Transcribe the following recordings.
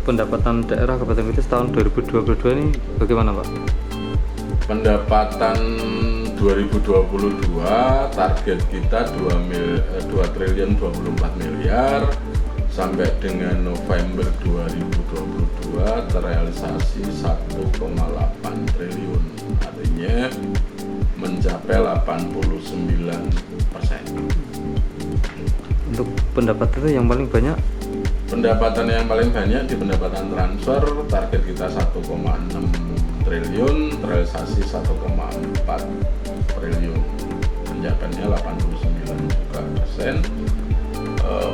pendapatan daerah Kabupaten Kudus tahun 2022 ini bagaimana Pak? Pendapatan 2022 target kita 2 triliun 24 miliar, sampai dengan November 2022 terrealisasi 1,8 triliun, artinya mencapai 89%. Untuk pendapatan itu yang paling banyak? Pendapatan yang paling banyak di pendapatan transfer, target kita 1,6 triliun, terrealisasi 1,4 triliun, pencapaiannya 89%.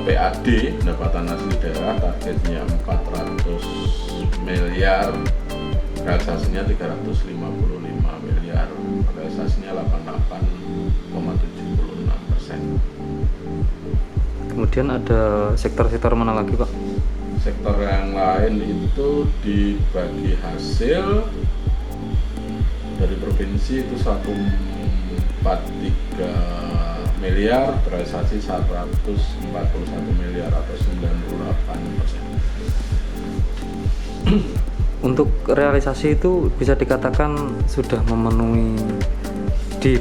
PAD, pendapatan asli daerah, targetnya 400 miliar, realisasinya 355 miliar, realisasinya 88,76%. Kemudian ada sektor-sektor mana lagi Pak? Sektor yang lain itu dibagi hasil dari provinsi itu 143 miliar, terrealisasi 141 miliar atau 98%. Untuk realisasi itu bisa dikatakan sudah memenuhi di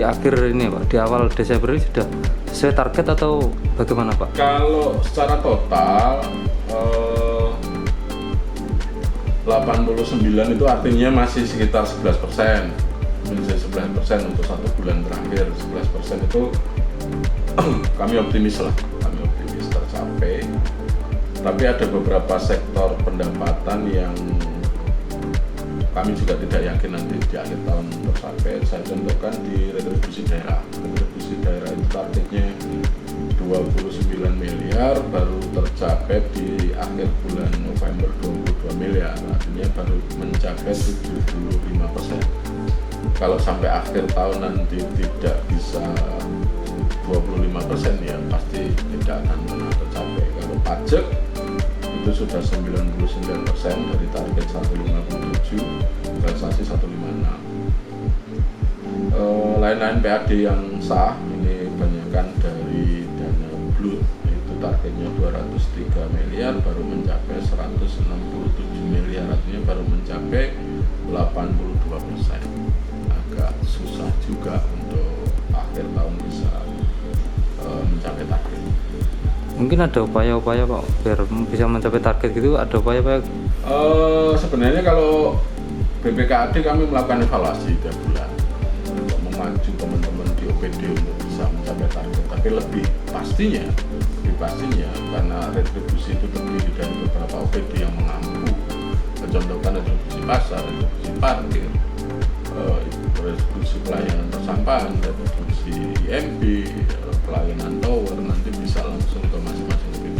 akhir ini Pak, di awal Desember ini sudah sesuai target atau bagaimana Pak? Kalau secara total 89 itu artinya masih sekitar 11%, masih 11% untuk 1 bulan terakhir. 11% itu kami optimis tercapai. Tapi ada beberapa sektor pendapatan yang kami juga tidak yakin nanti di akhir tahun tercapai. Saya contohkan di retribusi daerah. Retribusi daerah itu targetnya 29 miliar, baru tercapai di akhir bulan November 22 miliar, artinya baru mencapai 75%. Kalau sampai akhir tahun nanti tidak bisa 25%, ya pasti tidak akan pernah tercapai. Kalau pajak itu sudah 99% dari target 157, realisasi 156. Lain-lain PAD yang sah ini banyakkan dari dana BLUT, itu targetnya 203 miliar, baru mencapai 167 miliar, artinya baru mencapai 82%. Agak susah juga untuk akhir tahun bisa mencapai target. Mungkin ada upaya-upaya Pak biar bisa mencapai target gitu, ada upaya-upaya? Sebenarnya kalau BPKAD kami melakukan evaluasi tiap bulan untuk memacu teman-teman di OPD untuk bisa mencapai target. Tapi lebih pastinya karena retribusi itu terdiri dari beberapa OPD yang mengampu. Contohkan retribusi pasar, retribusi parkir, retribusi pelayanan persampahan, retribusi IMB, pelayanan tower, nanti bisa langsung ke masing-masing OPD.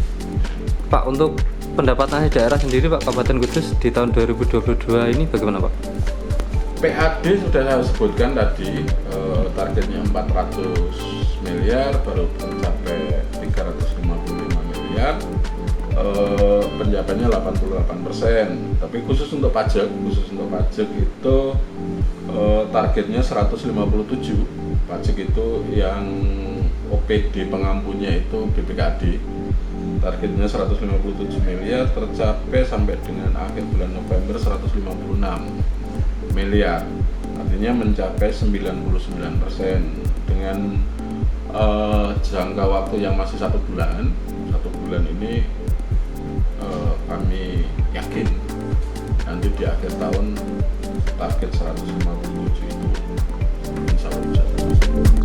Pak, untuk pendapatan daerah sendiri Pak Kabupaten Kudus di tahun 2022 ini bagaimana Pak? PAD sudah saya sebutkan tadi, targetnya 400 miliar, baru tercapai 355 miliar, pencapaiannya 88%. Tapi khusus untuk pajak itu targetnya 157. Pajak itu yang OPD pengampunya itu BPKAD, targetnya 157 miliar, tercapai sampai dengan akhir bulan November 156 miliar, artinya mencapai 99%. Dengan jangka waktu yang masih 1 bulan ini kami yakin nanti di akhir tahun target 157 itu insya Allah bisa tercapai.